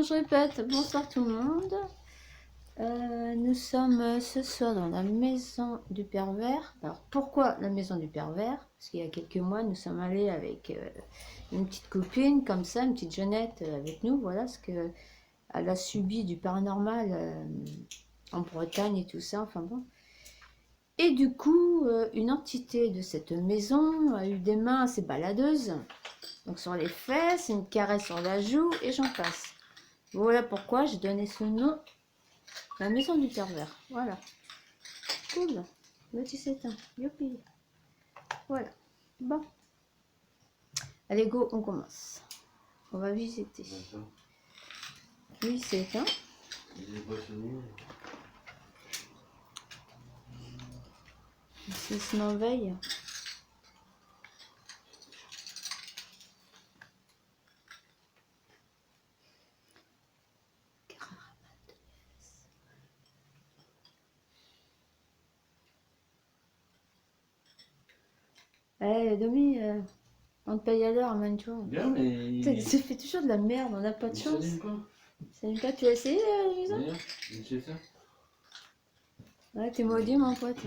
je répète, bonsoir tout le monde. Nous sommes ce soir dans la maison du pervers. Alors pourquoi la maison du pervers? Parce qu'il y a quelques mois, nous sommes allés avec une petite copine, comme ça, une petite jeunette avec nous, voilà, parce qu'elle a subi du paranormal en Bretagne et tout ça, enfin bon. Et du coup, une entité de cette maison a eu des mains assez baladeuses, donc sur les fesses, une caresse sur la joue, et j'en passe. Voilà pourquoi j'ai donné ce nom, la maison du pervers. Voilà. Cool. Le 17 ans. Youpi. Voilà. Bon. Allez, go, on commence. On va visiter. Oui, c'est éteint. C'est sinon veille. Eh, Domi, on te paye à l'heure, amène-toi. Bien, mais. Ça fait toujours de la merde, on n'a pas de chance. C'est une cas, tu as essayé, Lisa? C'est ça. Ouais, t'es maudit, mon pote.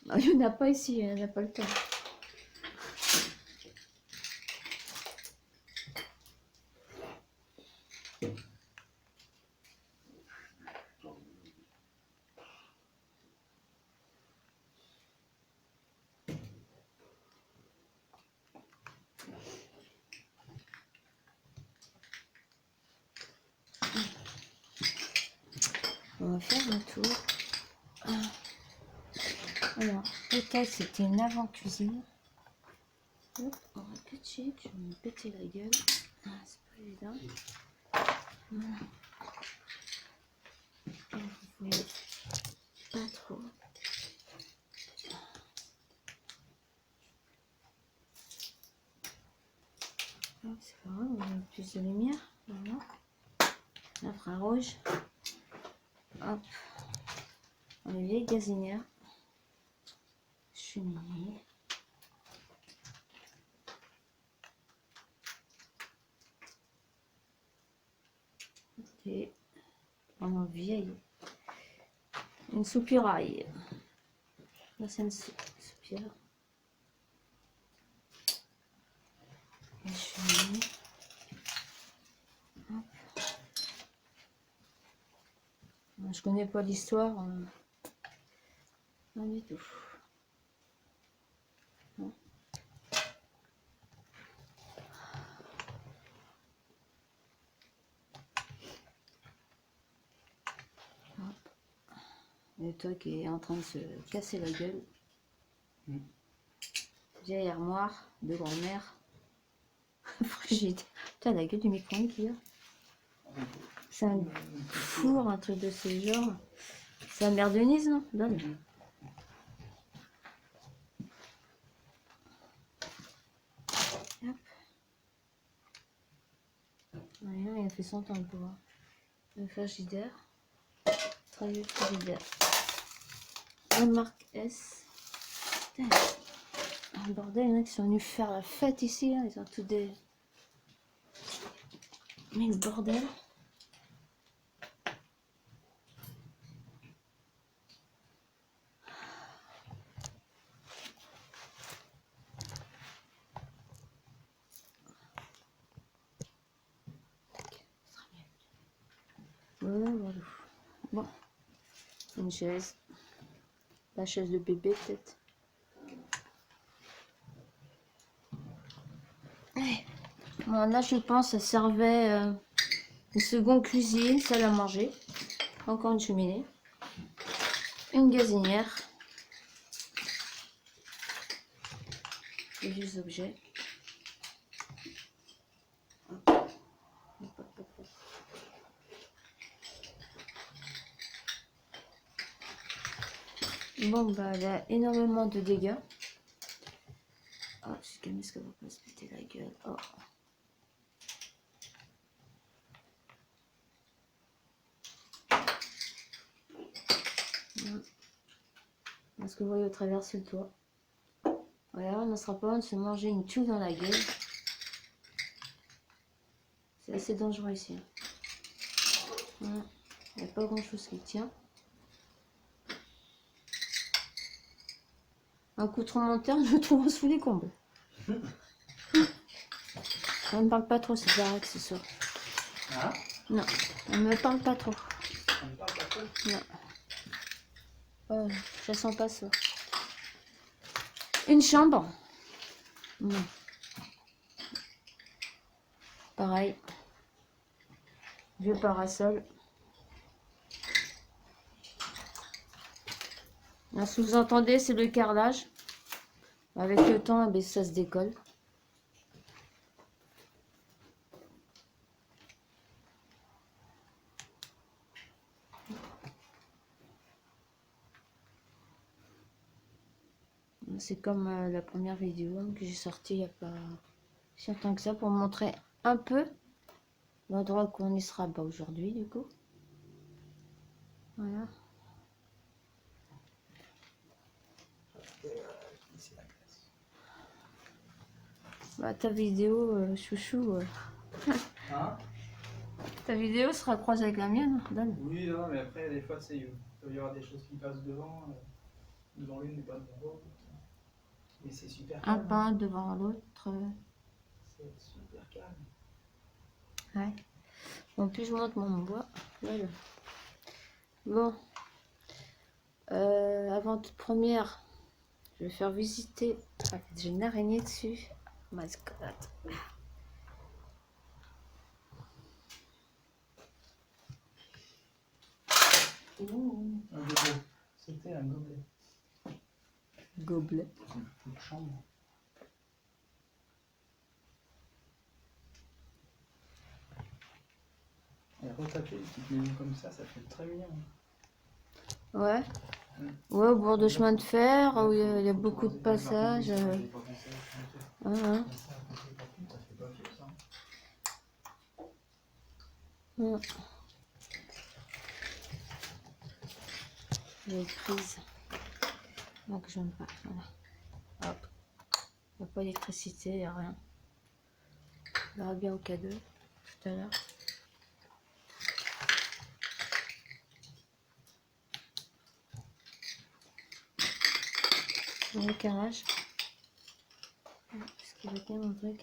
Ah, il n'y en a pas ici, il n'y a pas le temps. On va faire un tour. Alors, peut-être c'était une avant-cuisine. Hop, on va pitcher, je vais me péter la gueule. Ah, c'est pas évident. Voilà. Et vous voyez pas trop. C'est pas grave, on a plus de lumière. Voilà. L'infrarouge. Hop. On a une vieille gazinière. Cheminée. Et vraiment vieille. Une soupirail. Là, c'est une soupirail. Une cheminée. Hop. Je connais pas l'histoire. Pas du tout. Non. Hop. Et toi qui est en train de se casser la gueule. Vieille armoire de grand-mère. Frigide. Putain, la gueule du micro-ondes qu'il y a. C'est un four, un truc de ce genre. C'est la mère Denise, non? Donne. Hop. Rien, il a fait 100 ans le pouvoir. Le frigidaire. Travailler le frigidaire. La marque S. Putain. Ah, bordel, il y en a qui sont venus faire la fête ici, là. Ils ont tout des... Mais le bordel. Voilà, voilà. Bon. Une chaise. La chaise de bébé, peut-être. Bon, là, je pense, ça servait une seconde cuisine, salle à manger. Encore une cheminée. Une gazinière. Et des objets. Hop. Hop, hop, hop, hop. Bon, bah, elle a énormément de dégâts. Oh, je suis calme, est-ce qu'elle va pas se péter la gueule? Oh. Est-ce que vous voyez au travers sur le toit? Voilà, on ne sera pas loin de se manger une toux dans la gueule. C'est assez dangereux ici. Hein. Voilà. Il n'y a pas grand chose qui tient. Un coup de tremblement je me trouve sous les combles. On ne parle pas trop, c'est pas que ce soit. Hein? Non, on ne me parle pas trop. On ne parle pas trop. Non. Oh, je sens pas ça. Une chambre. Non. Pareil. Vieux parasol. Là, si vous entendez, c'est le carrelage. Avec le temps, eh bien, ça se décolle. C'est comme la première vidéo hein, que j'ai sortie il n'y a pas si longtemps que ça pour montrer un peu l'endroit qu'on y sera aujourd'hui du coup. Voilà. Bah, ta vidéo, chouchou. Hein? Ta vidéo sera croisée avec la mienne. Donne. Oui, non, mais après, des fois, il peut y avoir des choses qui passent devant l'une mais pas devant l'autre. Mais c'est super Un calme. pain devant l'autre. C'est super calme. Ouais. En plus, je monte mon bois. Voilà. Bon. Avant toute première, je vais faire visiter. Ah, j'ai une araignée dessus. Mascotte. Ouh, un gobelet. C'était un gobelet. Gobelet. Une chambre. Et retaper une petite maison comme ça fait très mignon. Ouais. Ouais, au bord de chemin de fer, où il y a beaucoup de passages. Hein. Ouais. J'ai prise. Donc je ne pas. Voilà. Hop. Il n'y a pas d'électricité, il n'y a rien. On verra bien au cadeau tout à l'heure. Le carrelage. Est-ce qu'il va bien mon truc?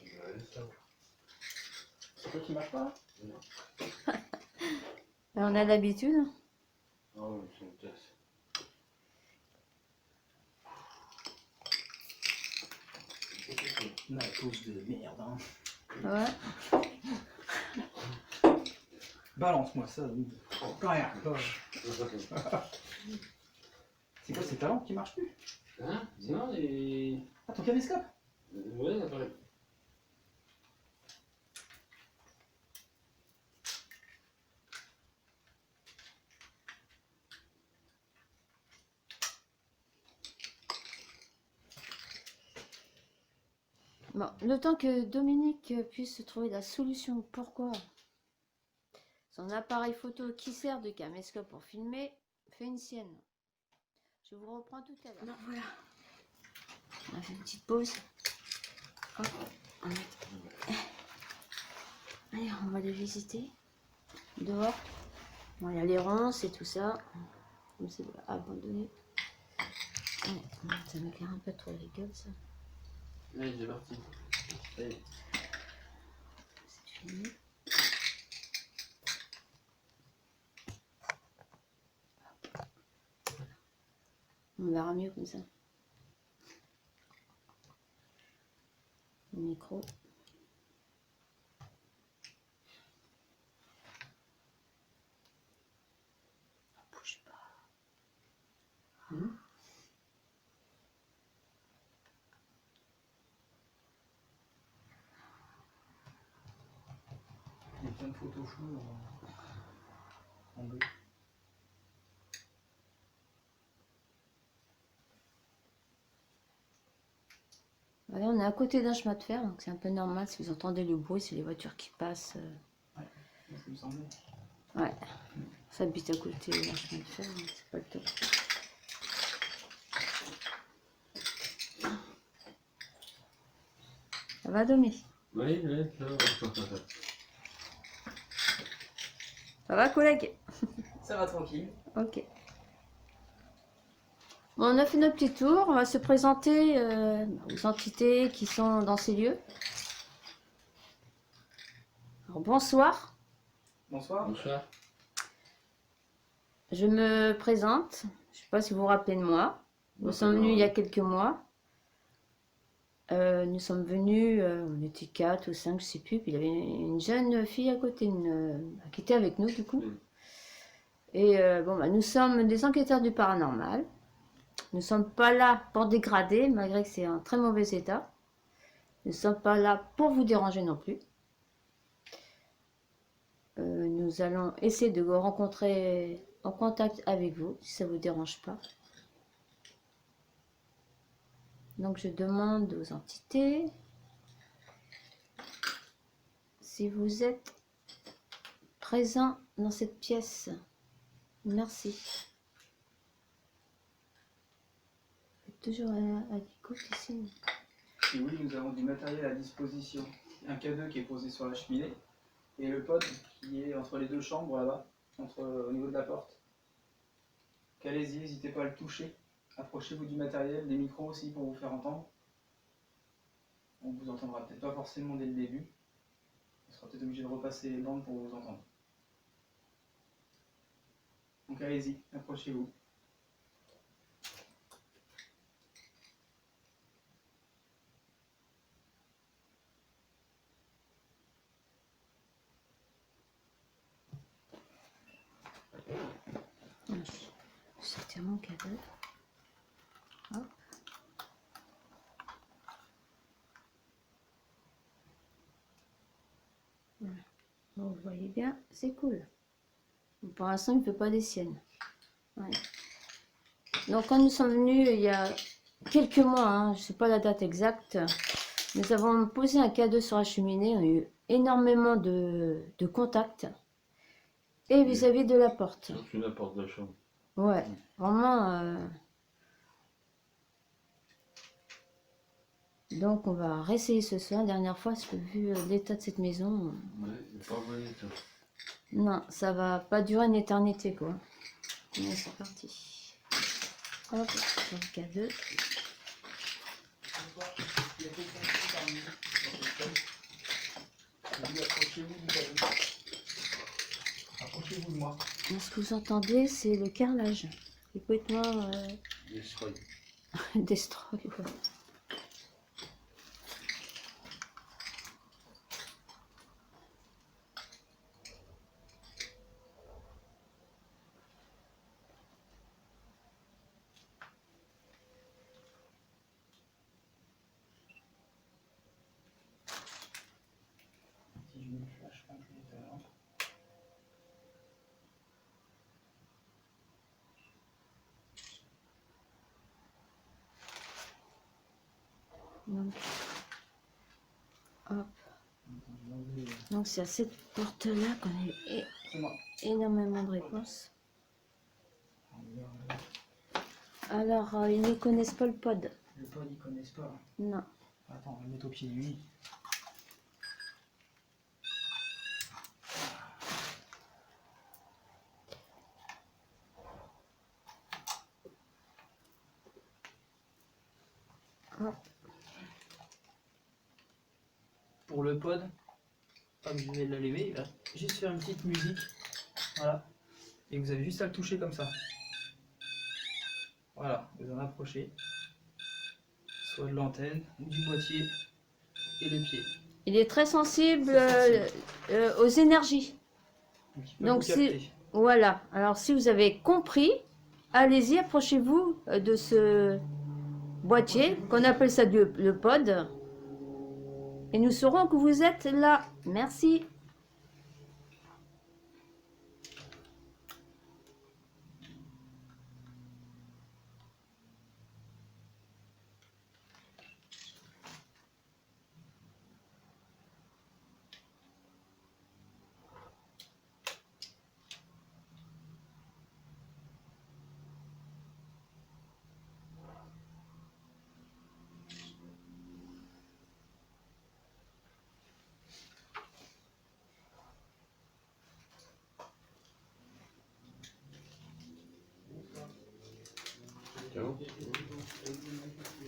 C'est toi qui marche pas? On a l'habitude. Oh, c'est une tasse. La pause de merde, hein. Ouais. Balance-moi ça. Rien. C'est quoi, c'est ta lampe qui marche plus? Hein? Non, et... Ah, ton caméscope? Ouais, ça paraît. Bon, le temps que Dominique puisse trouver la solution pourquoi son appareil photo qui sert de caméscope pour filmer fait une sienne. Je vous reprends tout à l'heure. Non, voilà. On a fait une petite pause. Hop, on va mettre... Allez, on va aller visiter dehors. Bon, il y a les ronces et tout ça. Comme c'est abandonné. Ouais, ça m'éclaire un peu trop la gueule, ça. Allez, c'est parti. Allez. C'est fini. On verra mieux comme ça. Le micro. On bouge pas. Il y a plein de photos floues en bleu. Voilà, on est à côté d'un chemin de fer, donc c'est un peu normal si vous entendez le bruit, c'est les voitures qui passent. Ouais, ça me semblait. Ouais, ça habite à côté d'un chemin de fer, donc c'est pas le top. Ça va, Domi? Oui, oui, ça va. Ça va, collègue? Ça va tranquille. Ok. Bon, on a fait notre petit tour. On va se présenter aux entités qui sont dans ces lieux. Alors, bonsoir. Bonsoir. Bonsoir. Je me présente. Je ne sais pas si vous vous rappelez de moi. Nous sommes venus il y a quelques mois. Nous sommes venus, on était 4 ou 5, je ne sais plus. Puis il y avait une jeune fille à côté, qui était avec nous du coup. Oui. Et bon, bah, nous sommes des enquêteurs du paranormal. Nous ne sommes pas là pour dégrader, malgré que c'est un très mauvais état. Nous ne sommes pas là pour vous déranger non plus. Nous allons essayer de vous rencontrer en contact avec vous, si ça ne vous dérange pas. Donc je demande aux entités si vous êtes présents dans cette pièce. Merci. Toujours à l'écoute ici. Et oui, nous avons du matériel à disposition. Un K2 qui est posé sur la cheminée et le pod qui est entre les deux chambres là-bas, au niveau de la porte. Allez-y, n'hésitez pas à le toucher. Approchez-vous du matériel, des micros aussi pour vous faire entendre. On vous entendra peut-être pas forcément dès le début. On sera peut-être obligé de repasser les bandes pour vous entendre. Donc allez-y, approchez-vous. Je vais sortir mon cadeau. Hop. Voilà. Bon, vous voyez bien, c'est cool. Pour l'instant, il ne fait pas des siennes. Ouais. Donc, quand nous sommes venus il y a quelques mois, hein, je ne sais pas la date exacte, nous avons posé un cadeau sur la cheminée. On a eu énormément de contacts. Et vis-à-vis de la porte. Surtout la porte de la chambre. Ouais, vraiment. Donc, on va réessayer ce soir. Dernière fois, parce que vu l'état de cette maison, Ouais, il n'est pas bon état. non, ça va pas durer une éternité, quoi. Mais c'est parti. Hop, sur le cadeau. Il y a quelqu'un qui est parmi nous dans cette pièce. Approchez-vous du K2. Approchez-vous de moi. Ce que vous entendez, c'est le carrelage. Complètement Destroy. destroy. Ouais. Si je mets le flash compléteur. Donc, hop. Donc, c'est à cette porte-là qu'on a eu C'est moi. énormément de réponses. Alors, ils ne connaissent pas le pod. Le pod, ils connaissent pas. Non. Attends, on va le mettre au pied de lui. Hop. Pour le pod, hop, je vais l'allumer. Il va juste faire une petite musique. Voilà. Et vous avez juste à le toucher comme ça. Voilà, vous en approchez. Soit de l'antenne, du boîtier et le pied. Il est très sensible, C'est sensible. aux énergies. Donc, il peut Donc, vous capter. voilà. Alors, si vous avez compris, allez-y, approchez-vous de ce boîtier, qu'on appelle ça le pod. Et nous saurons que vous êtes là. Merci.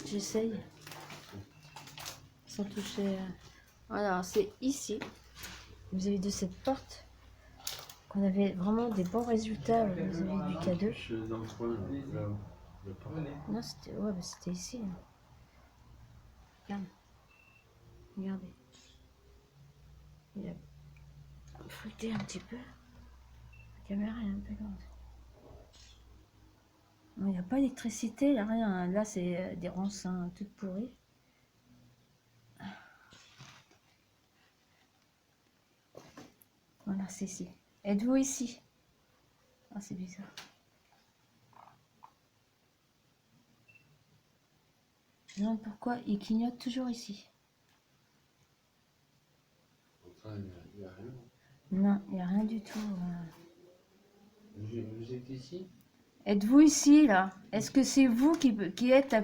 J'essaye. Sans toucher. Voilà, c'est ici. Vous avez de cette porte qu'on avait vraiment des bons résultats vis-à-vis du K2. Je suis dans le coin, là, le parc. Venez. Non, c'était ouais, bah, c'était ici. Hein. Regarde. Regardez. Il a fruité un petit peu. La caméra est un peu grande. Il n'y a pas d'électricité, il n'y a rien. Là, c'est des ronces toutes pourries. Voilà, c'est ici. Êtes-vous ici? Ah, c'est bizarre. Je me demande pourquoi il clignote toujours ici. Pourtant, il n'y a rien. Non, il n'y a rien du tout. Vous êtes ici? Êtes-vous ici, là? Est-ce que c'est vous qui êtes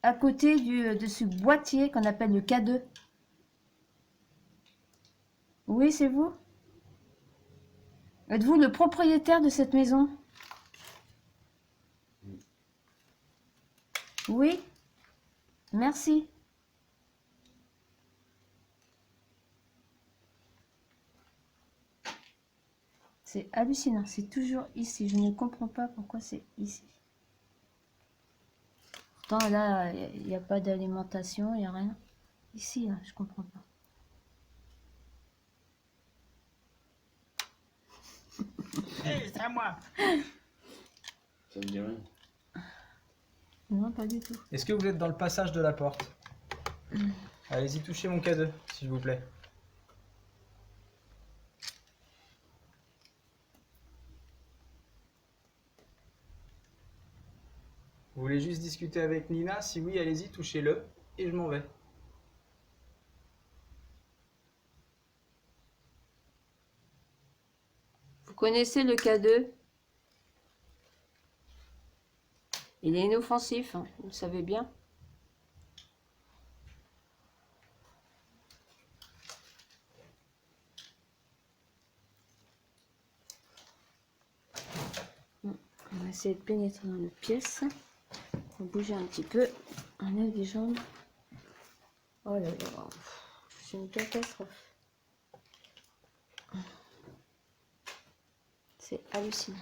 à côté de ce boîtier qu'on appelle le K2? Oui, c'est vous? Êtes-vous le propriétaire de cette maison? Oui? Merci. C'est hallucinant, c'est toujours ici. Je ne comprends pas pourquoi c'est ici. Pourtant, là, il n'y a pas d'alimentation, il n'y a rien. Ici, là, je comprends pas. Hey, c'est à moi. Ça me dit rien. Non, pas du tout. Est-ce que vous êtes dans le passage de la porte? Allez-y, touchez mon K2, s'il vous plaît. Vous voulez juste discuter avec Nina? Si oui, allez-y, touchez-le et je m'en vais. Vous connaissez le K2? Il est inoffensif, hein, vous le savez bien. On va essayer de pénétrer dans notre pièce. On va bouger un petit peu. On lève les jambes. Oh là là, c'est une catastrophe. C'est hallucinant.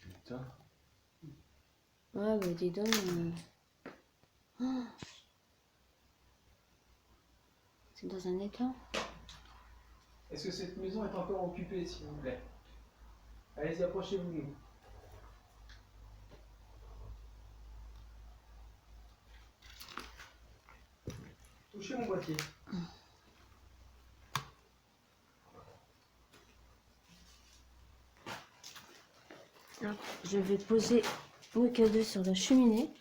Putain. Ouais, bah dis donc. Oh, c'est dans un état. Est-ce que cette maison est encore occupée, s'il vous plaît? Allez-y, approchez-vous de nous. Touchez mon boîtier. Alors, je vais poser le K2 sur la cheminée.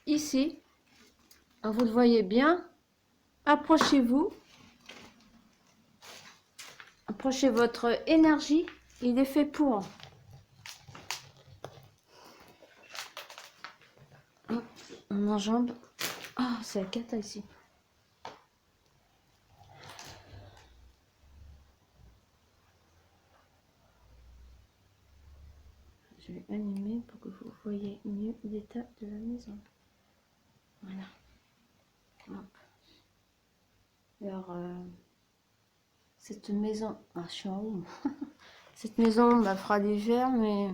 Ici, vous le voyez bien. Approchez-vous. Approchez votre énergie. Il est fait pour. Hop, on enjambe. Ah, c'est la cata ici. Je vais animer pour que vous voyez mieux l'état de la maison. Voilà. Hop. Alors, cette maison... Ah, je suis en haut. Cette maison fera l'hiver, mais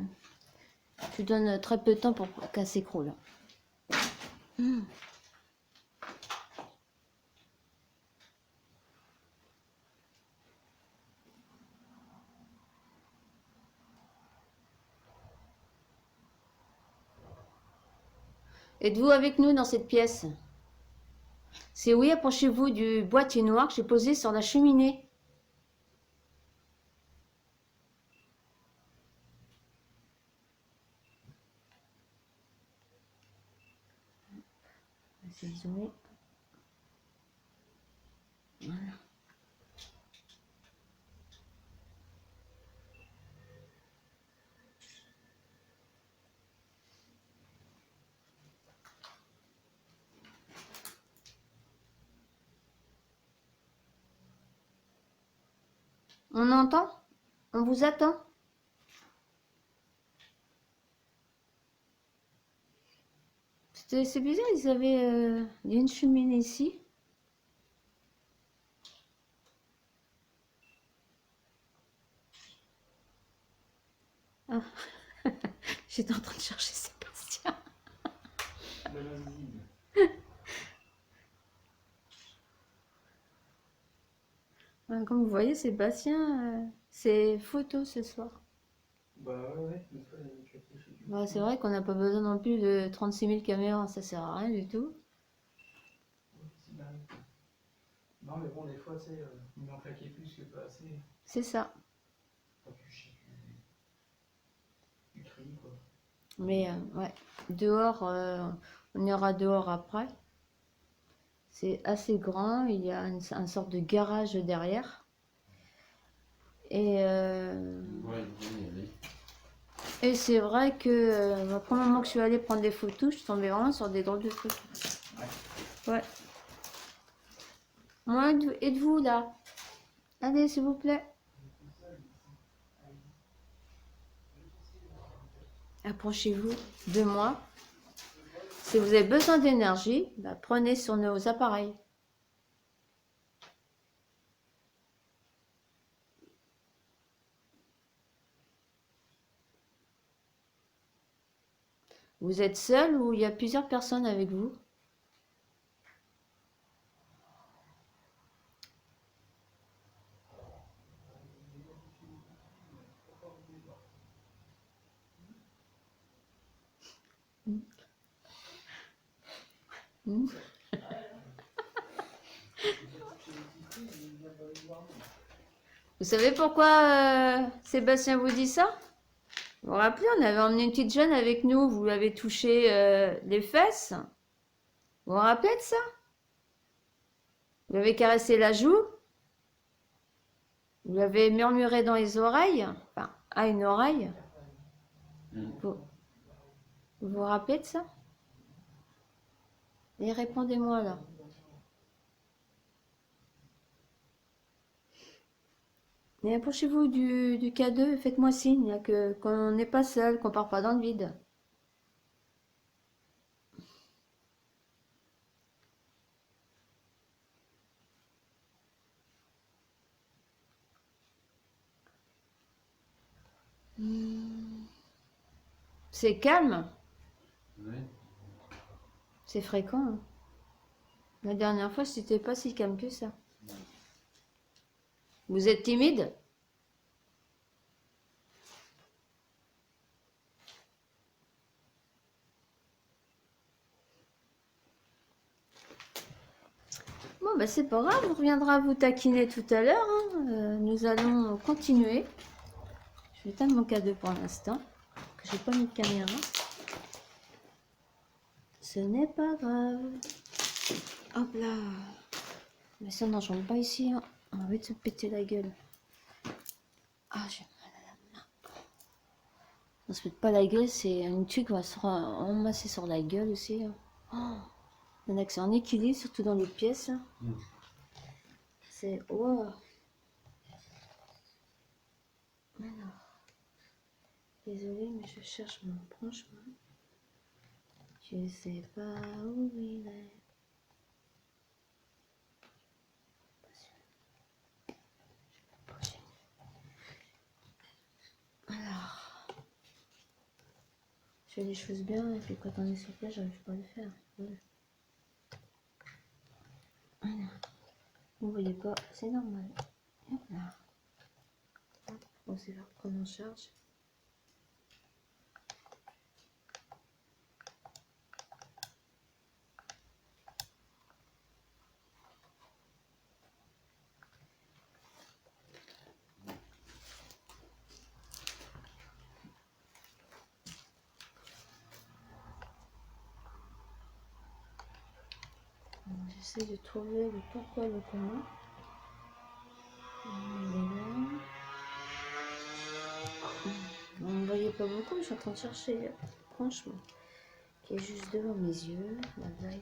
je donne très peu de temps pour qu'elle s'écroule. Êtes-vous avec nous dans cette pièce? Si oui, approchez-vous du boîtier noir que j'ai posé sur la cheminée. On va essayer de zoomer. Voilà. On entend? On vous attend? C'est bizarre, ils avaient... il y a une cheminée ici. Ah. J'étais en train de chercher Sébastien. Comme vous voyez, Sébastien, c'est photo ce soir. Bah ouais, une fois, tu as fait chez lui. Bah, c'est vrai qu'on n'a pas besoin non plus de 36 000 caméras, ça sert à rien du tout. Ouais, c'est dingue. Non, mais bon, des fois, tu sais, il en claquait plus que pas assez. C'est ça. Quand tu chies, tu tries, quoi. Mais ouais, dehors, on ira dehors après. C'est assez grand, il y a un sorte de garage derrière. Et, Ouais, bien y aller. et c'est vrai que le premier moment que je suis allée prendre des photos, je suis tombée vraiment sur des drôles de photos. Ouais. Moi, êtes-vous là? Allez, s'il vous plaît. Approchez-vous de moi. Si vous avez besoin d'énergie, bah, prenez sur nos appareils. Vous êtes seul ou il y a plusieurs personnes avec vous? Hmm. Vous savez pourquoi Sébastien vous dit ça? Vous vous rappelez, on avait emmené une petite jeune avec nous, vous l'avez touché les fesses. Vous vous rappelez de ça? Vous lui avez caressé la joue. Vous lui avez murmuré dans les oreilles, enfin, à une oreille. Vous vous rappelez de ça? Et répondez-moi là. Et approchez-vous du K2 et faites-moi signe là, qu'on n'est pas seul, qu'on part pas dans le vide. C'est calme, Ouais. c'est fréquent. Hein. La dernière fois, c'était pas si calme que ça. Vous êtes timide? Bon, bah c'est pas grave, on reviendra vous taquiner tout à l'heure. Hein. Nous allons continuer. Je vais éteindre mon K2 pour l'instant, que j'ai pas mis de caméra. Ce n'est pas grave. Hop là. Mais ça, non, j'en pas ici. Hein. On va vite se péter la gueule. Ah, j'ai mal à la main. On se pète pas la gueule, c'est une tuque qui va se ramasser sur la gueule aussi. Hein. Oh. Il y en a que c'est en équilibre, surtout dans les pièces. Là. C'est... Wow. Alors, désolée, mais je cherche mon branchement. Je sais pas où il est. Alors, je fais les choses bien et puis quand on est sur place, j'arrive pas à le faire. Voilà. Voilà. Vous voyez pas, c'est normal. Hop là. Bon, c'est va reprendre en charge. J'essaie de trouver le pourquoi, le comment. Vous ne voyez pas beaucoup, je suis en train de chercher, franchement, qui est juste devant mes yeux, la vague.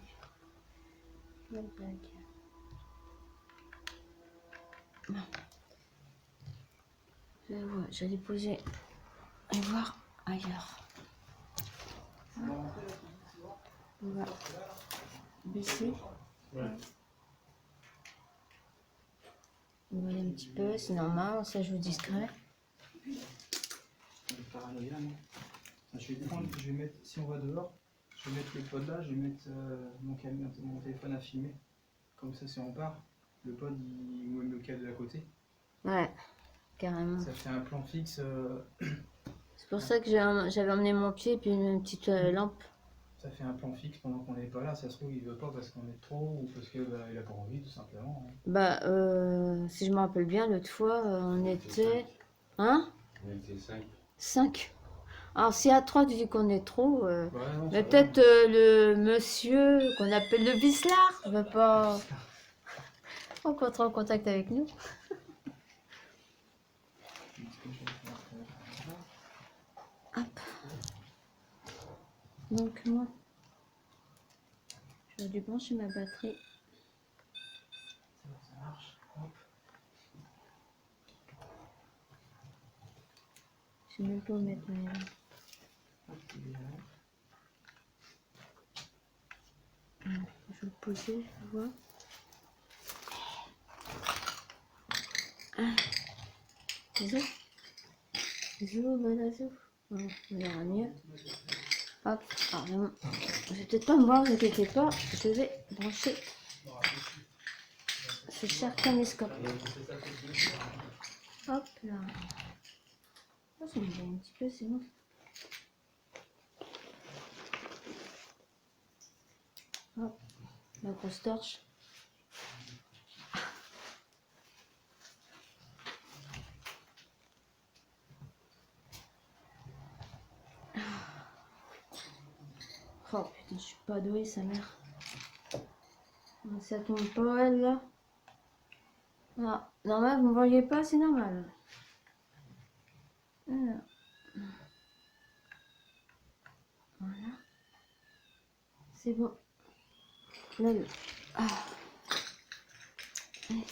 La vague. Non. Ouais, j'allais poser et voir ailleurs. On va baisser. Ouais. Vous voyez un petit peu, c'est normal, ça joue discret. Paranoïa, non. Je vais prendre, je vais mettre, si on va dehors, je vais mettre le pod là, je vais mettre mon téléphone à filmer. Comme ça, si on part, le pod, il ou même le câble de à côté. Ouais, carrément. Ça fait un plan fixe. C'est pour ça que j'avais emmené mon pied et puis une petite lampe. Ça fait un plan fixe pendant qu'on n'est pas là. Ça se trouve, il veut pas parce qu'on est trop ou parce qu'il a pas envie, tout simplement. Bah, si je me rappelle bien, l'autre fois, on était... Hein? On était 5. 5. Alors, si à 3, tu dis qu'on est trop... Ouais, non, mais ça va. peut-être le monsieur qu'on appelle le vislard ne veut pas rentrer en contact avec nous. Hop. Donc, moi, j'aurais dû brancher ma batterie. Ça marche. Hop. Je sais même pas où mettre mes... Hop, il est là. Je vais le poser, je vois. Bisous. Bisous, Badazo. On verra mieux. Hop. Alors, je vais peut-être pas me voir, ne vous inquiétez pas. Je vais brancher ce cher caméscope. Hop là. Oh, ça me gêne un petit peu, c'est bon. Hop. La grosse torche. Oh putain, je suis pas douée, sa mère. Ça tombe pas, elle, là. Ah, normal, vous me voyez pas, c'est normal. Voilà. Voilà. C'est bon. Là, le... Ah. Allez.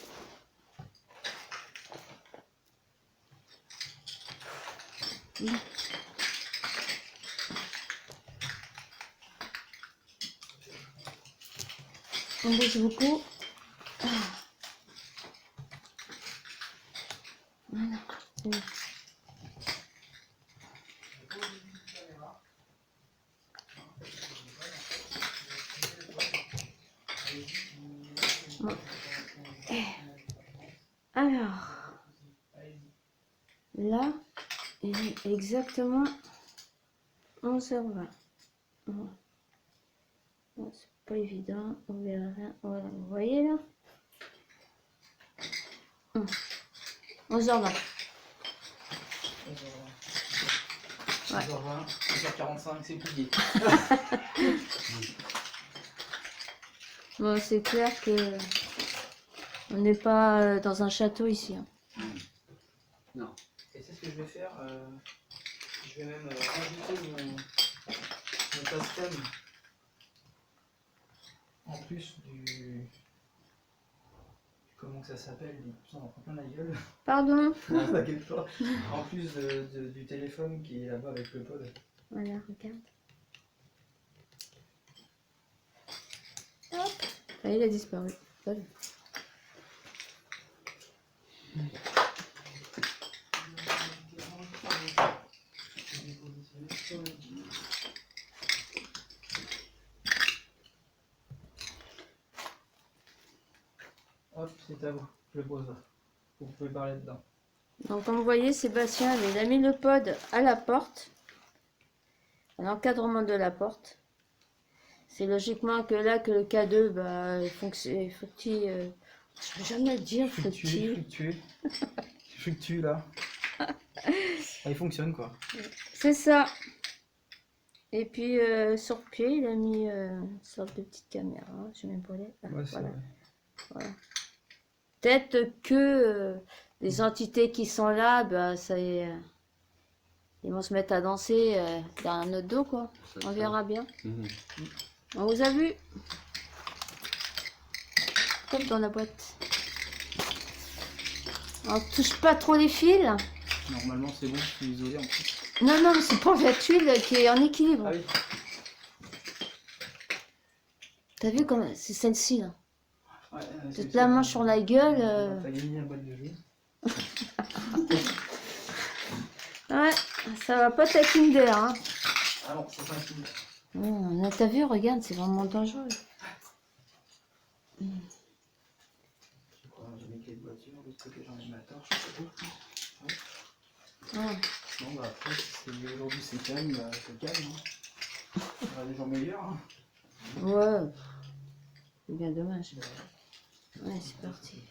Là. On bouge beaucoup. Ah. Voilà. C'est bon. Bon. Alors, là, il est exactement 11h20. Bon. Bon, c'est pas évident, on verra rien. Voilà, vous voyez là 11h20. 11h20, 11h45, c'est plié. Bon, c'est clair que on n'est pas dans un château ici. Hein. Non. Et c'est ce que je vais faire. Je vais même rajouter mon passe-thème en plus du. Comment que ça s'appelle? Putain, on en prend plein la gueule. Pardon. T'inquiète pas. En plus du téléphone qui est là-bas avec le pod. Voilà, regarde. Hop. Ah, il a disparu. Pas vu. Hop, c'est à vous. Je le pose là. Vous pouvez parler dedans. Donc, comme vous voyez, Sébastien, il a mis le pod à la porte, à l'encadrement de la porte. C'est logiquement que là, que le K2, bah, il faut qu'il... je peux jamais le dire, Fluctue. Fluctue là. Ah, il fonctionne quoi. C'est ça. Et puis, sur le pied, il a mis une sorte de petite caméra. Je sais même pas les... Ah, Ouais, c'est voilà. vrai. Voilà. Peut-être que les entités qui sont là, bah, ça y est, ils vont se mettre à danser derrière notre dos, quoi. On verra bien. On vous a vu. Comme dans la boîte. On touche pas trop les fils. Normalement, c'est bon, c'est isolé en plus. Non, non, c'est pour la tuile qui est en équilibre. Ah oui. T'as vu comme c'est celle-ci là. Ouais, Tu te la manges sur la gueule. T'as gagné un boîte de jeu. Ouais, ça va pas ta Kinder. Hein. Ah non, c'est pas un film. Oh, t'as vu, regarde, c'est vraiment dangereux. Je crois que j'ai mes clés de voiture, de l'autre côté j'en ai ma torche. Ouais. Bon bah après, si aujourd'hui c'est calme, bah c'est calme. Hein. Il y aura des jours meilleurs. Hein. Ouais, c'est bien dommage. Ouais, c'est parti.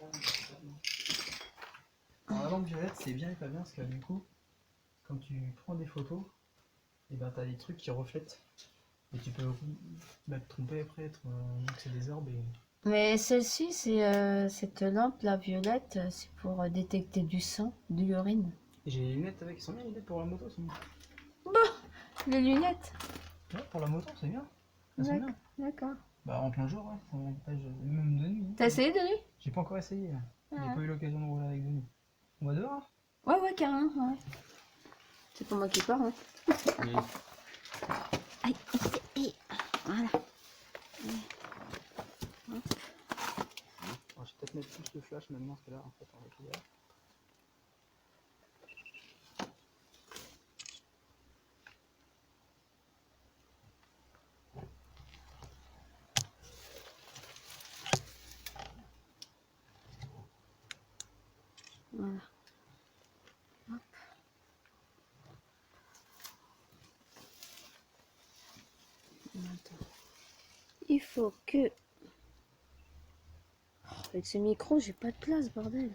Alors, la lampe violette, c'est bien et pas bien parce que du coup, quand tu prends des photos, et ben t'as des trucs qui reflètent. Et tu peux te tromper après, être que c'est des orbes et. Mais celle-ci, c'est cette lampe, la violette, c'est pour détecter du sang, de l'urine. Et j'ai les lunettes avec, ils sont bien les lunettes pour la moto, c'est bien. Les lunettes. Ouais, pour la moto, c'est bien. Elles sont bien. D'accord. Bah en plein jour, ouais. Même de nuit. T'as essayé de nuit? J'ai pas encore essayé. Là. J'ai Ah. pas eu l'occasion de rouler avec de nuit. On va dehors hein. Ouais, ouais, carrément, ouais. C'est pas moi qui parle, hein. Oui. Aïe, aïe, aïe. Voilà. Alors, je vais peut-être mettre plus de flash maintenant parce que là, en fait, on va éclairer. Voilà. Hop. Attends. Il faut que... Avec ce micro, j'ai pas de place, bordel.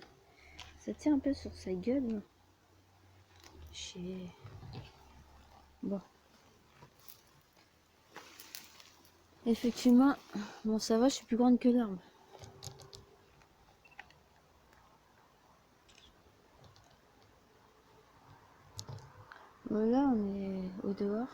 Ça tient un peu sur sa gueule. Là. Chier. Bon. Effectivement, bon ça va, je suis plus grande que l'arbre. Voilà, on est au dehors.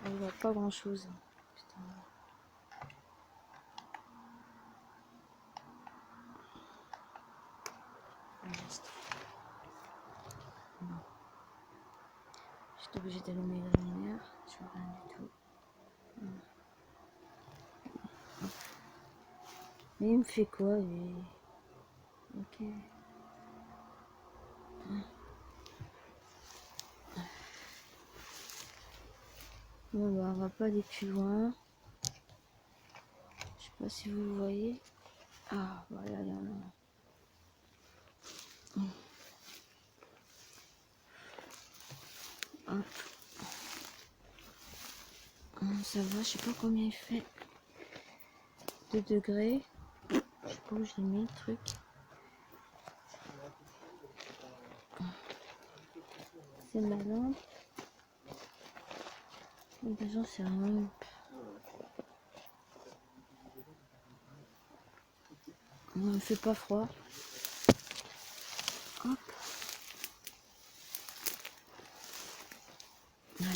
On voit pas grand chose. Putain. Non. J'étais obligée d'allumer la lumière. Je vois rien du tout. Mais il me fait quoi lui? Ok. Bon bah on va pas aller plus loin. Je sais pas si vous le voyez. Ah voilà, il y en a. Hop. Ça va, je sais pas combien il fait. 2 degrés. Je sais pas où j'ai mis le truc. C'est ma lampe. Déjà c'est un... Il ne fait pas froid. Hop.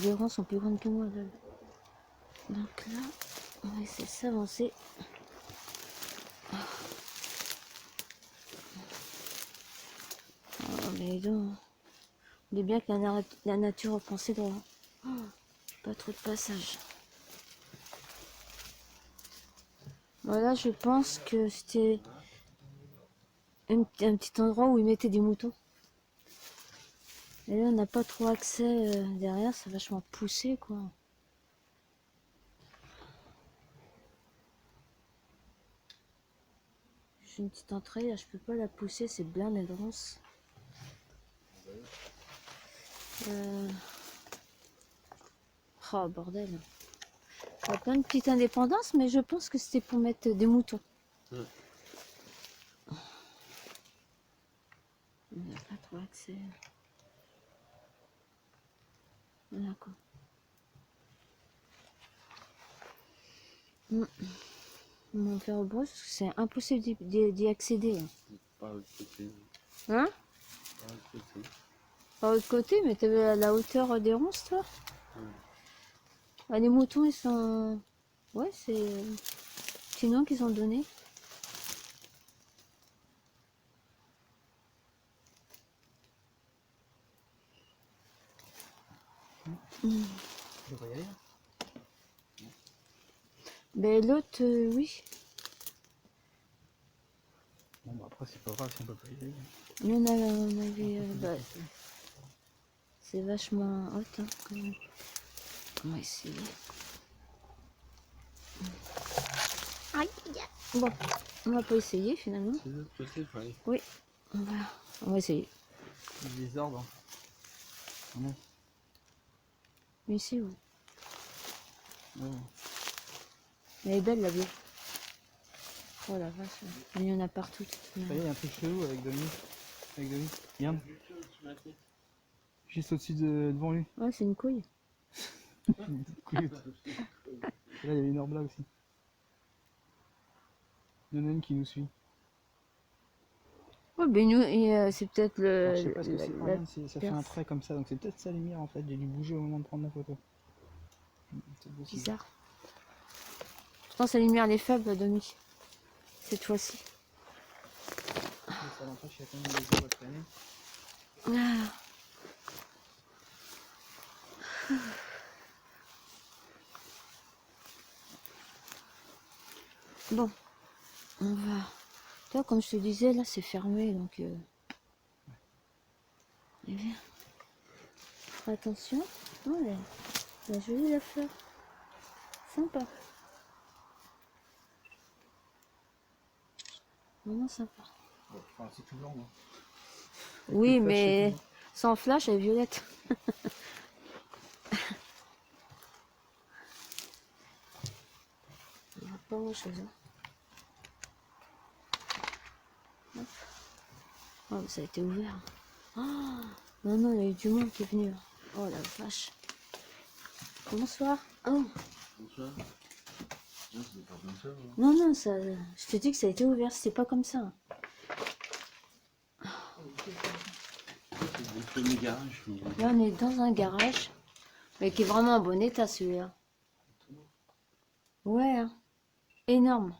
Les rangs sont plus grandes que moi. Là. Donc là, on va essayer de s'avancer. Oh, mais donc, on est bien que la nature a pensé droit. Oh, pas trop de passage. Voilà, je pense que c'était un petit endroit où ils mettaient des moutons. Et là, on n'a pas trop accès derrière, c'est vachement poussé, quoi. J'ai une petite entrée, là, je peux pas la pousser, c'est blindé de ronces. Oh, bordel. Il y a plein de petites indépendances, mais je pense que c'était pour mettre des moutons. Ouais. On n'a pas trop accès. Voilà quoi. On va faire au brousse parce que c'est impossible d'y accéder. Pas à l'autre côté. Hein? Pas à l'autre côté. Pas de l'autre côté, mais t'avais la hauteur des ronces, toi? Ouais. Ah, les moutons, ils sont... Ouais, c'est petit nom qu'ils ont donné. Mm. Je devrais y aller. Ben l'autre, oui. Bon, bah après, c'est pas grave si on peut pas y aller. Nous, on avait... bah, c'est vachement haute, hein, quand même. On va essayer. Aïe. Bon, on va pas essayer finalement. C'est de l'autre côté, il faut aller. Oui, on va essayer. Il des ordres. Non. Mais ici, oui. Non. Elle est belle la bleue. Oh la vache, il y en a partout. Ça y est, il y a un truc chelou avec Dominique. Avec Dominique. Regarde. Juste au-dessus devant lui. Ouais, c'est une couille. Et là, il y a une orbe là aussi. Il y en a une qui nous suit. Ouais, ben nous, c'est peut-être Alors, je sais pas ce que c'est. la- Regarde, ça fait un trait comme ça, donc c'est peut-être sa lumière en fait. J'ai dû bouger au moment de prendre la photo. C'est possible. bizarre. Pourtant, sa lumière, elle est faible, Domi. Cette fois-ci. Ça l'empêche, il y a quand même des orbes à traîner. Ah. Bon, on va... Toi, comme je te disais, là, c'est fermé, donc... Eh bien, attention. Oh, elle est jolie, la fleur. Sympa. Vraiment sympa. Bon, enfin, c'est tout blanc, moi. Oui, Le flash, mais c'est tout sans flash, elle est violette. Il n'y a pas grand chose. Hop. Oh, ça a été ouvert. Oh, non, non, il y a eu du monde qui est venu. Oh la vache. Bonsoir. Oh, Bonsoir. Non, c'est pas comme ça. Hein. non, non, ça, je te dis que ça a été ouvert, c'était pas comme ça. C'est des premiers garages. Là, on est dans un garage, mais qui est vraiment en bon état celui-là. Ouais, hein. Énorme.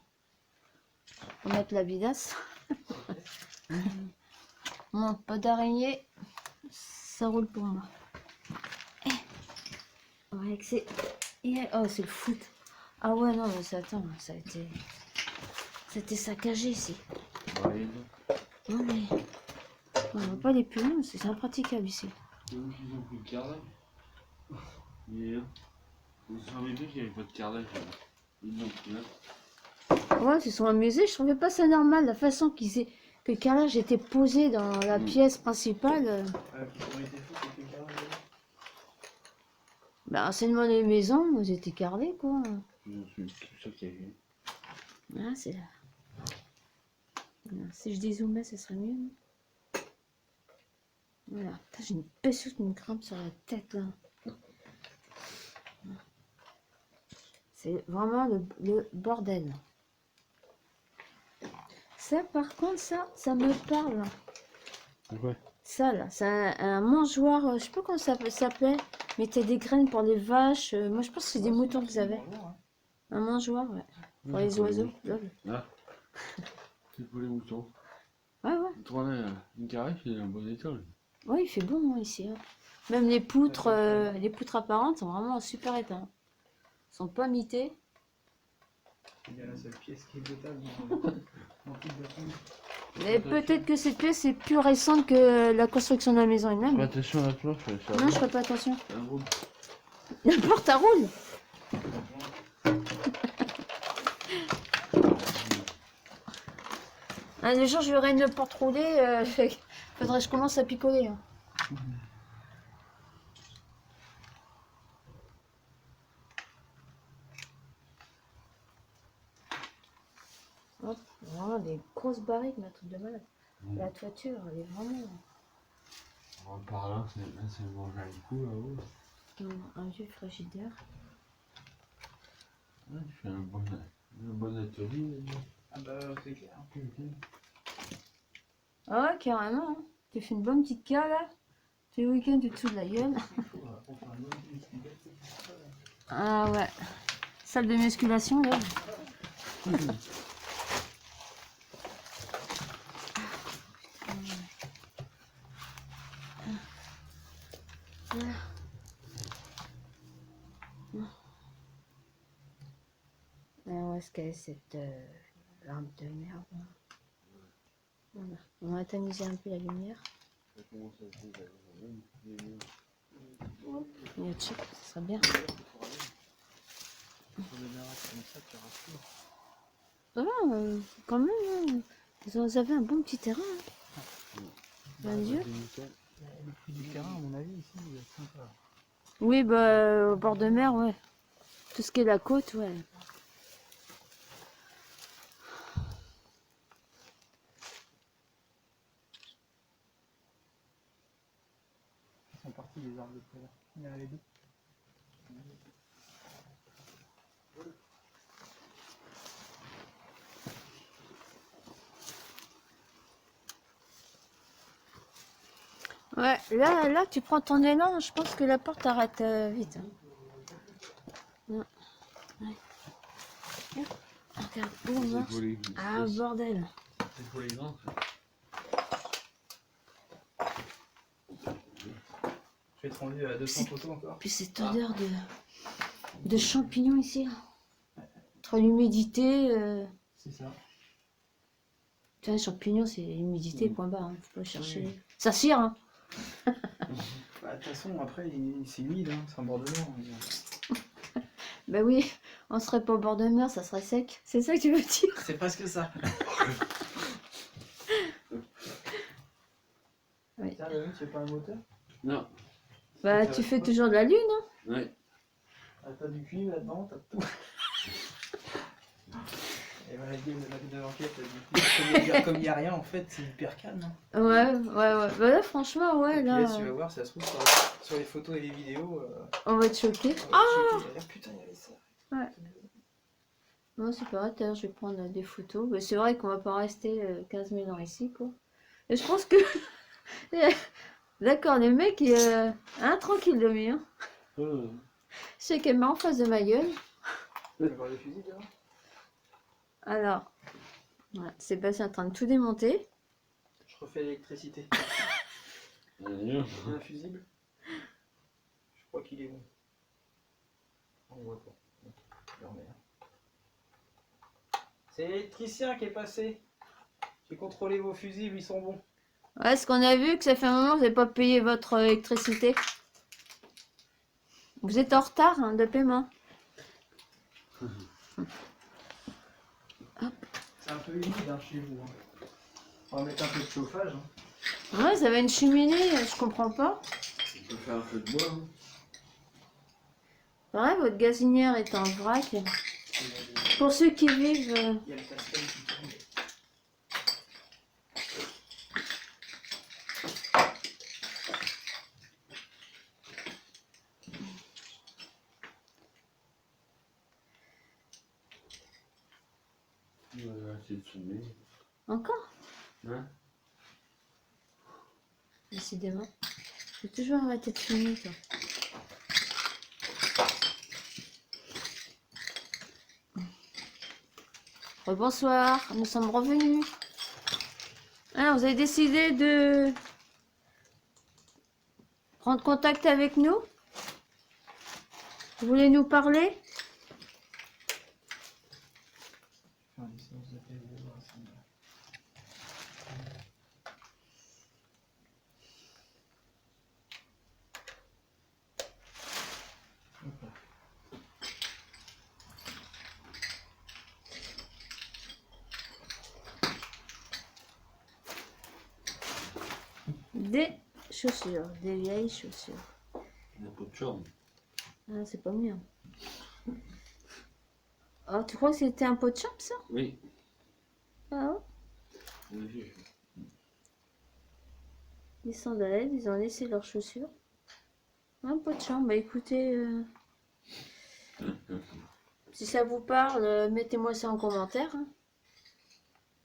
On va mettre la bidasse. Mon pot d'araignée, ça roule pour moi. Ouais, que c'est... Oh, c'est le foot. Ah ouais, non, mais ça, attends, ça a été... C'était saccagé ici. Ouais, Non, mais... On va pas aller plus loin, c'est impraticable ici. ils ont pris le carrelage. Hier. Ils se sont amusés qu'il n'y avait pas de carrelage. Ils l'ont pris là. Ouais, ils se sont amusés, je trouvais pas ça normal, la façon que le carrelage était posé dans la pièce principale. La priorité fou, c'est que le carrelage. Ben, enseignement des maisons, ils étaient carrelés, quoi. C'est ça qu'il y a eu. Ah, c'est là. Voilà, si je dézoomais, ce serait mieux. Voilà. Putain, j'ai une pessouse qui me grimpe sur la tête, là. C'est vraiment le bordel. Ça, par contre, ça me parle. Ouais. Ça, là, c'est un mangeoire, je sais pas comment ça s'appelle. Mettez des graines pour les vaches. Moi, je pense que c'est des moutons que vous avez. Un mangeoire, ouais. Pour les oiseaux. Lol. Là. C'est pour les moutons. Ouais, ouais. Tournez une carré, il est en bon état. lui. Ouais, il fait bon, hein, ici. Hein. Même les poutres apparentes sont vraiment en super état. Hein. Ils sont pas mités. Il y a la seule pièce qui est potable dans toute la famille. Mais peut-être que cette pièce est plus récente que la construction de la maison elle-même. Fais attention à la planche, ça Non, je ferai pas attention. ça roule. La porte à roule. Le jour où je verrai une porte roulée, faudrait que je commence à picoler. Hein. Hop, vraiment des grosses barriques, ma truc de malade. La toiture, elle est vraiment On va par là, c'est manger un coup là-haut. un vieux frigidaire. Ouais, tu fais un bon atelier là. Ah bah, c'est clair. Ah ouais, carrément. Hein. Tu fais une bonne petite cale là. Tu es le week-end du dessous de la gueule. Ah ouais. Salle de musculation, là. Alors, où est-ce qu'elle est cette lampe de merde là. Voilà. On va tamiser un peu la lumière. Ça commence à se dégager. Il y a dessus, ça sera bien. Ça va, quand même. Hein. Vous avez un bon petit terrain. Hein. Bien Dieu. Le prix du terrain, à mon avis, ici, il est sympa. Oui, bah, au bord de mer, ouais. Tout ce qui est la côte, ouais. Ils sont partis, les arbres de près là. Il y en avait deux. Ouais, là, tu prends ton élan, je pense que la porte arrête vite. Hein. Ouais. Ouais. Regarde, où on C'est marche. pour les... Ah, bordel. C'est pour les grands, ça. Je vais te rendu à 200 photos encore. Puis cette odeur de champignons ici. Là. Entre l'humidité. C'est ça. Tiens, les champignons, c'est l'humidité, point barre. Hein. Faut pas chercher. Ça cire, hein. Bah, de toute façon, après, c'est humide, hein. C'est un bord de mer. Bah oui, on serait pas au bord de mer, ça serait sec. C'est ça que tu veux dire? C'est presque ça. Oui. Tiens, Léon, tu fais pas un moteur? Non. Bah, tu fais toujours de la lune, hein? Oui. Ah, t'as du cuivre là-dedans, t'as tout. Et voilà, de l'enquête, comme il n'y a rien, en fait, c'est hyper calme. Hein. Ouais. Bah là, franchement, ouais, Et puis là, là, tu vas voir, ça se trouve sur les photos et les vidéos. on va être choqués. Putain, il y avait ça. Ouais. Non, c'est pas vrai, d'ailleurs, je vais prendre des photos. Mais c'est vrai qu'on va pas rester 15 000 ans ici, quoi. Et je pense que... D'accord, les mecs, tranquille de lui, hein. Je sais qu'elle m'a en face de ma gueule. Tu veux voir les fusils, là? Alors, voilà, Sébastien est en train de tout démonter. Je refais l'électricité. Adieu. Un fusible. Je crois qu'il est bon. On voit pas. Je le remets là. C'est l'électricien qui est passé. J'ai contrôlé vos fusibles, ils sont bons. Ouais, est-ce qu'on a vu que ça fait un moment que vous n'avez pas payé votre électricité? Vous êtes en retard hein, de paiement. C'est un peu humide hein, chez vous. Hein. On va mettre un peu de chauffage. Hein. Ouais, vous avez une cheminée, je comprends pas. On peut faire un peu de bois. Hein. Ouais, votre gazinière est en vrac. Pour ceux qui vivent... Il y a le pastel qui tourne. On va essayer de fumer. Encore? Hein? Décidément. Faut toujours arrêter de fumer, toi. Bonsoir, nous sommes revenus. Alors, vous avez décidé de prendre contact avec nous? Vous voulez nous parler? Faire des séances de PV, voir si- Des chaussures, des vieilles chaussures. Il n'y a pas de chambre. Ah, c'est pas mien. Oh, tu crois que c'était un pot de chambre, ça? Oui. Ah ouais? On a vu. Les sandalettes, ils ont laissé leurs chaussures. Un pot de chambre, bah écoutez, si ça vous parle, mettez-moi ça en commentaire. Hein.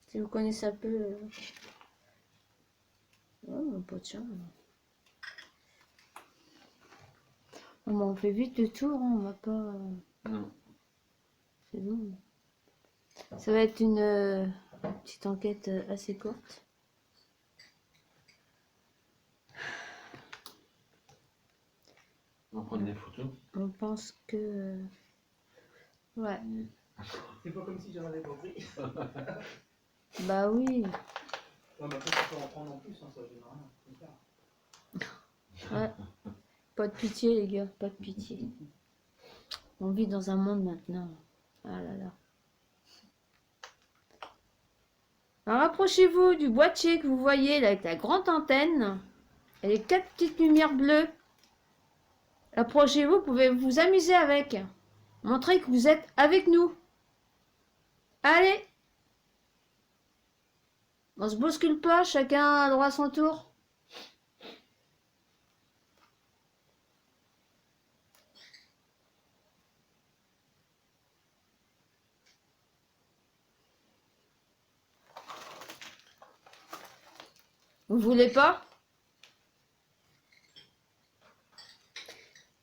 Si vous connaissez un peu... Oh, un pot de chambre. Bon, on fait vite le tour, hein, on va pas... Non. C'est bon. Ça va être une petite enquête assez courte. On va prendre des photos. On pense que... Ouais, C'est pas comme si j'en avais compris. bah oui. Ouais, mais après, tu peux en prendre en plus, hein, ça gêne rien. Faut le faire. Ouais. Pas de pitié, les gars, pas de pitié. On vit dans un monde maintenant. Ah là là. Alors, rapprochez-vous du boîtier que vous voyez là avec la grande antenne et les 4 petites lumières bleues. Approchez-vous, vous pouvez vous amuser avec. Montrez que vous êtes avec nous. Allez! On se bouscule pas, chacun a droit à son tour. Vous voulez pas?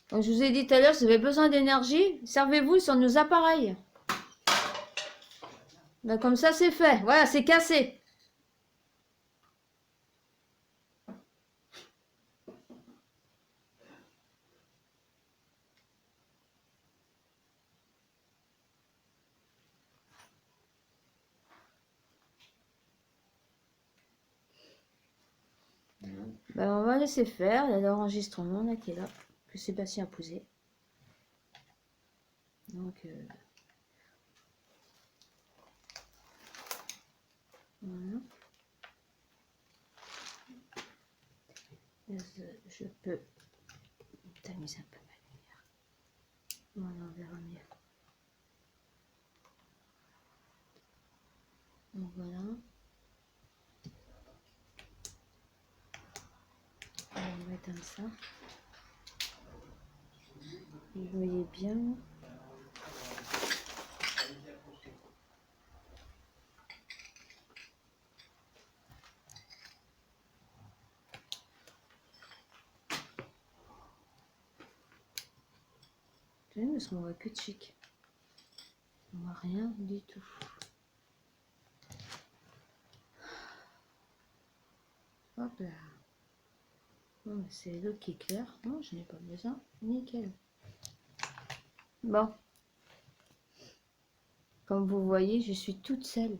Comme je vous ai dit tout à l'heure, si vous avez besoin d'énergie, servez-vous sur nos appareils. Ben, comme ça, c'est fait. Voilà, c'est cassé. Ben, on va laisser faire. Il y a l'enregistrement là qui est là, que Sébastien a posé. Donc, voilà. Je peux tamiser un peu ma lumière. Voilà, on verra mieux. Donc voilà. On va mettre comme ça. Vous voyez bien. Parce qu'on voit que de chic. On voit rien du tout. Hop là. Bon, c'est l'autre qui est clair. Non, je n'ai pas besoin. Nickel. Bon. Comme vous voyez, je suis toute seule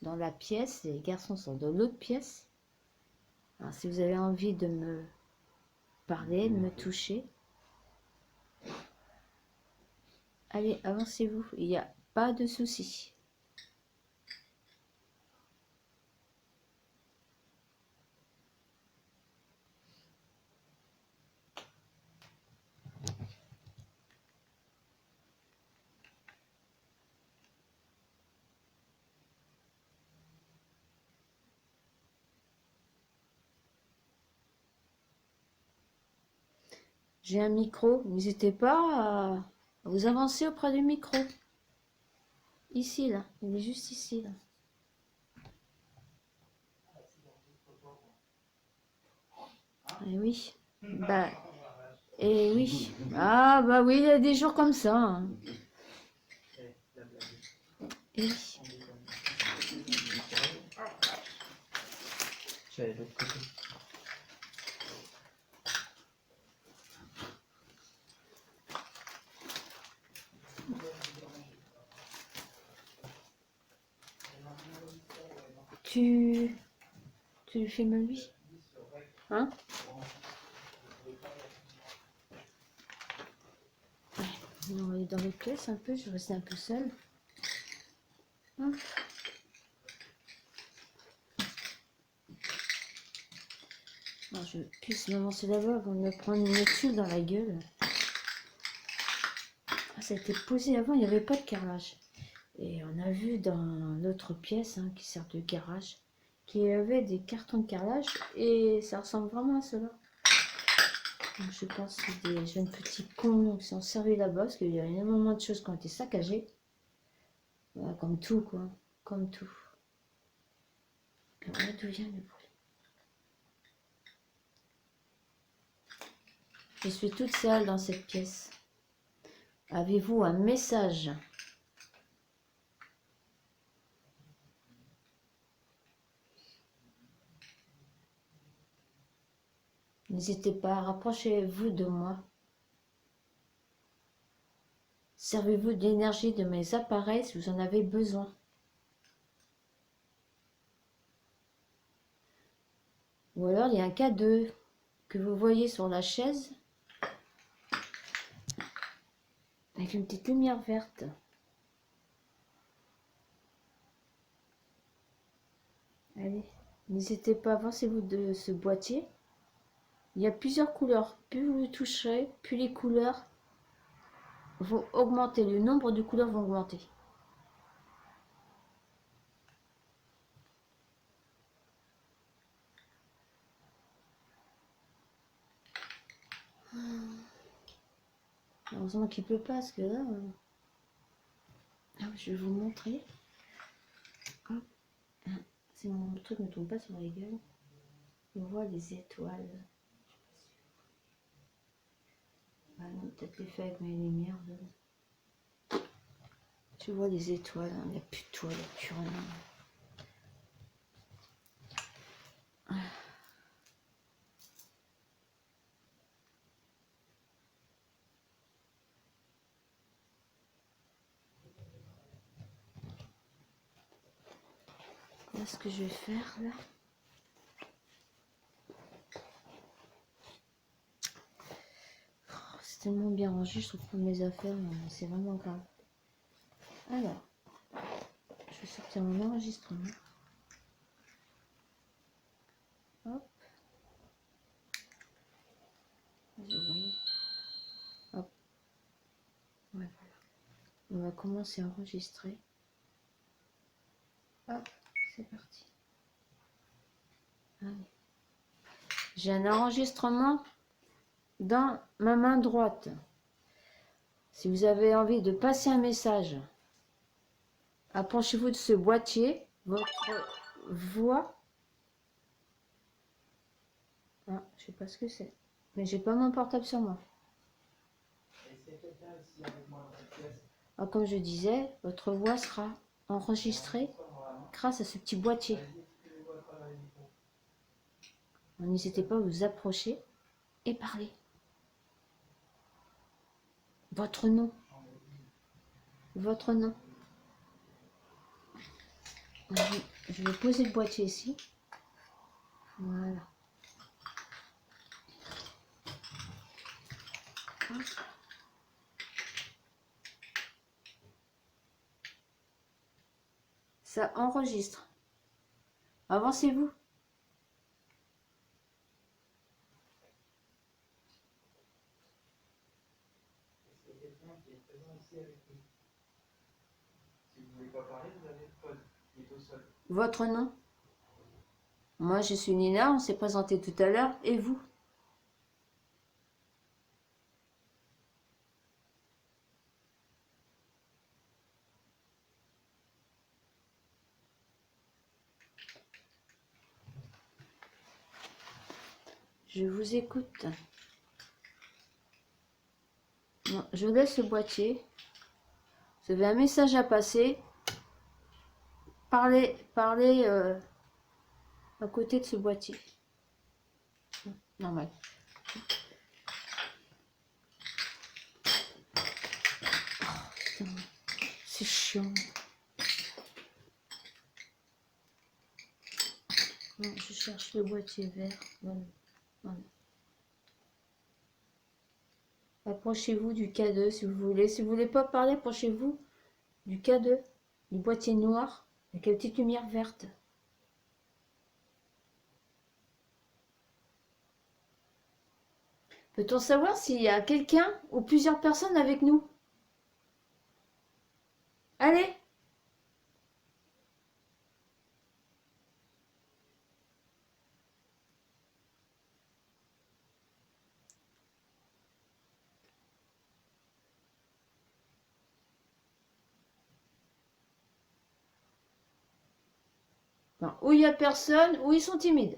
dans la pièce. Les garçons sont dans l'autre pièce. Alors, si vous avez envie de me parler, de me toucher, allez, avancez-vous. Il n'y a pas de souci. J'ai un micro. N'hésitez pas à vous avancer auprès du micro. Ici, là. Il est juste ici, là. Eh oui. Bah, eh oui. Ah, bah oui, il y a des jours comme ça. Hein. Eh oui. J'allais de l'autre côté. Tu lui filmes lui? Hein? Ouais, on va aller dans les pièces un peu, je vais rester un peu seule. Hop. Alors, je puisse m'avancer là-bas avant de me prendre une tuile dans la gueule. Ah, ça a été posé avant, il n'y avait pas de carrelage. Et on a vu dans l'autre pièce hein, qui sert de garage, qu'il y avait des cartons de carrelage et ça ressemble vraiment à cela. Donc je pense que c'est des jeunes petits cons qui sont servis là-bas parce qu'il y a énormément de choses qui ont été saccagées. Voilà, comme tout quoi, comme tout. Alors là d'où vient le bruit? Je suis toute seule dans cette pièce. Avez-vous un message? N'hésitez pas, rapprochez-vous de moi. Servez-vous de l'énergie de mes appareils si vous en avez besoin. Ou alors, il y a un cadeau que vous voyez sur la chaise avec une petite lumière verte. Allez, n'hésitez pas, avancez-vous de ce boîtier. Il y a plusieurs couleurs. Plus vous le toucherez, plus les couleurs vont augmenter. Le nombre de couleurs vont augmenter. Heureusement qu'il ne pleut pas, parce que là... je vais vous montrer. Hop. Si mon truc ne tombe pas sur la gueule. On voit les étoiles. Ah non, peut-être les fait avec mes lumières. Là. Tu vois les étoiles, il n'y a plus de toile, il n'y a plus rien. Là, ce que je vais faire là. C'est tellement bien rangé, je trouve, mes affaires, mais c'est vraiment grave. Alors, je vais sortir mon enregistrement. Hop. Vous voyez. Hop. Ouais, voilà. On va commencer à enregistrer. Hop, c'est parti. Allez. J'ai un enregistrement dans ma main droite. Si vous avez envie de passer un message, approchez-vous de ce boîtier. Votre voix. Ah, je sais pas ce que c'est. Mais j'ai pas mon portable sur moi. Alors, comme je disais, votre voix sera enregistrée grâce à ce petit boîtier. N'hésitez pas à vous approcher et parler. Votre nom. Votre nom. Je vais poser le boîtier ici. Voilà. Hop. Ça enregistre. Avancez-vous. Si vous ne voulez pas parler, vous avez le code qui est au sol. Votre nom. Moi, je suis Nina, on s'est présenté tout à l'heure. Et vous? Je vous écoute. Bon, je laisse le boîtier. Vous avez un message à passer. Parlez à côté de ce boîtier. Normal. Oh, putain, c'est chiant. Non, je cherche le boîtier vert. Voilà. Voilà. Approchez-vous du K2 si vous voulez. Si vous voulez pas parler, approchez-vous du K2, du boîtier noir avec la petite lumière verte. Peut-on savoir s'il y a quelqu'un ou plusieurs personnes avec nous? Allez! Enfin, ou il n'y a personne, ou ils sont timides.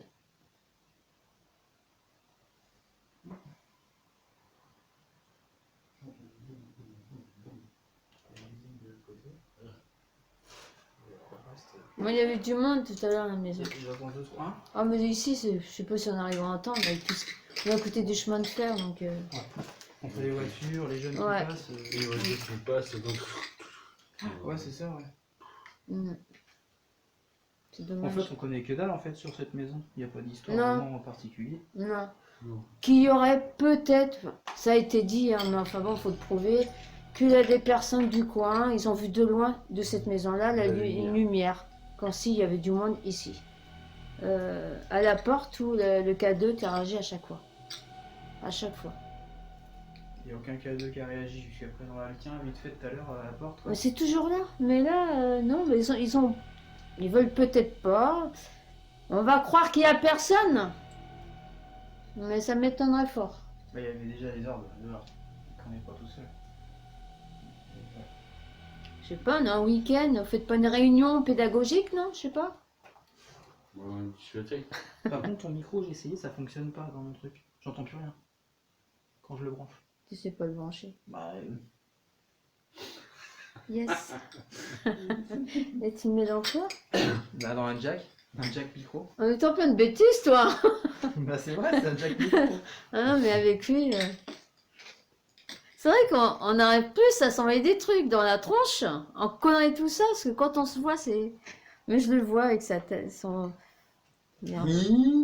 Moi, il y avait du monde tout à l'heure à la maison. J'entends 2, 3. Ah, mais ici, je sais pas si on arrivera à entendre, avec tout ce... On est à côté du chemin de fer, donc... Entre les voitures, les jeunes Ouais. qui passent. Les voitures qui passent, donc. Ouais, c'est ça, ouais. mm. C'est En dommage. fait, on connaît que dalle en fait sur cette maison. Il n'y a pas d'histoire Non. vraiment en particulier. Non. Non. Qu'il y aurait peut-être, ça a été dit, hein, mais enfin bon, faut le prouver, qu'il y a des personnes du coin, ils ont vu de loin de cette maison-là une lumière, quand s'il y avait du monde ici. À la porte où le K2 interagit à chaque fois. À chaque fois. Il n'y a aucun K2 qui a réagi jusqu'à présent. Là, le tien, vite fait tout à l'heure à la porte. Mais c'est toujours là. Mais là, non, mais ils veulent peut-être pas. On va croire qu'il y a personne. Mais ça m'étonnerait fort. Bah, il y avait déjà des arbres dehors. On n'est pas tout seul. Je sais pas, on a un week-end, vous faites pas une réunion pédagogique, non? Je sais pas. Une discothèque. Par contre, ton micro, j'ai essayé, ça fonctionne pas dans mon truc. J'entends plus rien. Quand je le branche. Tu sais pas le brancher. Bah, Yes. Et tu le mets dans quoi? bah dans un jack micro. On est en plein de bêtises, toi. Bah c'est vrai, c'est un jack micro. Ah non, mais avec lui... C'est vrai qu'on arrive plus à s'envoyer des trucs dans la tronche, en connerie tout ça, parce que quand on se voit, c'est... Mais je le vois avec sa tête, son... Merde.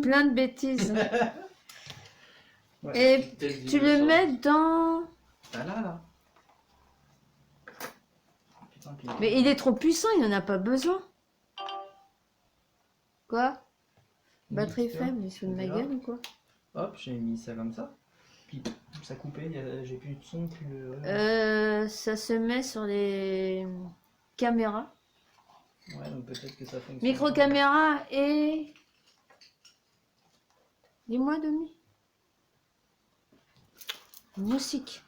Plein de bêtises. Ouais. Et tu le mets dans... Ah là. Putain, puis- Mais il est trop puissant, il n'en a pas besoin. Quoi? Batterie Mixeur. faible, il se fout de ma Voilà. gueule ou quoi? Hop, j'ai mis ça comme ça. Puis ça coupait, j'ai plus de son, plus de... Ça se met sur les caméras. Ouais, donc peut-être que ça fonctionne. Micro-caméra et... Dis-moi, Demi. Musique.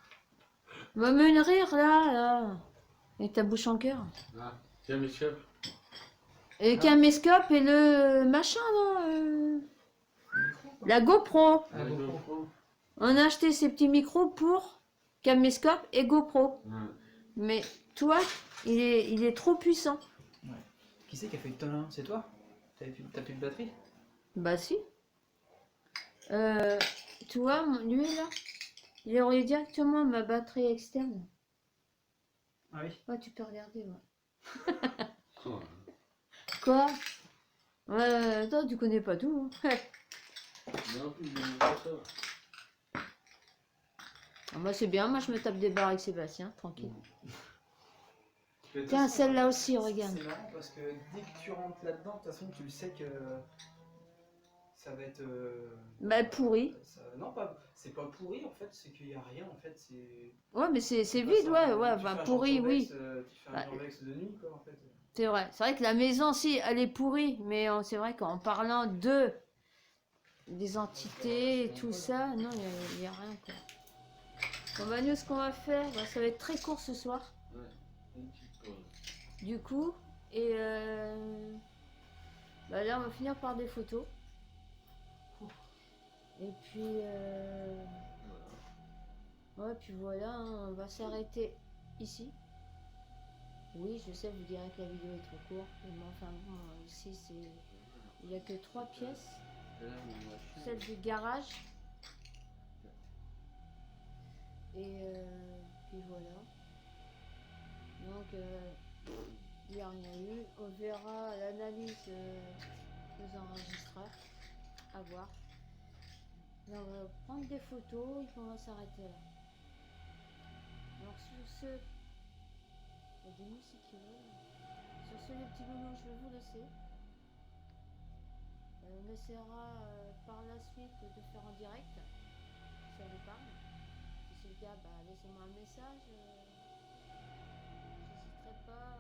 Va me rire, là. Avec ta bouche en cœur. Ah, tiens, monsieur. Et le caméscope et le machin, là. Micro, quoi. La GoPro. Ah, GoPro. On a acheté ces petits micros pour caméscope et GoPro. Ouais. Mais toi, il est trop puissant. Qui c'est qui a fait le tonneau? C'est toi? T'as plus de batterie? Bah si. Tu vois, lui là, il aurait directement ma batterie externe. Ah oui. Ouais, tu peux regarder, ouais. Oh. Quoi? Ouais, attends, tu connais pas tout. Hein. Non, plus, je ne pas ça. Ah, moi c'est bien, moi je me tape des barres avec Sébastien, tranquille. Tu fais Tiens, ça, celle-là aussi, regarde. C'est marrant parce que dès que tu rentres là-dedans, de toute façon, tu le sais que ça va être. Bah pourri. Non, c'est pas pourri en fait, c'est qu'il n'y a rien en fait. C'est Ouais, mais c'est tu vide, passes ouais, un- ouais, tu bah fais un pourri, Genturbex, oui. Tu fais un Ah, Genturbex de nuit quoi en fait. c'est vrai. C'est vrai que la maison, si, elle est pourrie, mais c'est vrai qu'en parlant de des entités et tout ça, non, il y a rien, quoi. Bon, bah nous, ce qu'on va faire, bah, ça va être très court ce soir, Ouais, une petite pause. du coup, et bah là, on va finir par des photos. Et puis, ouais, puis voilà, hein, on va s'arrêter ici. Oui, je sais, vous direz que la vidéo est trop courte, mais enfin bon, ici, il n'y a que 3 pièces. Et là, mon machine. Celle du garage. Et puis voilà. Donc, il n'y a rien eu. On verra l'analyse des enregistreurs. À voir. Là, on va prendre des photos et puis on va s'arrêter là. Alors, sur ce, il y a des musiques qui volent. Sur ce, les petits loulous, je vais vous laisser. On essaiera par la suite de faire en direct, si ça vous parle. Si c'est le cas, bah, laissez-moi un message. J'hésiterai pas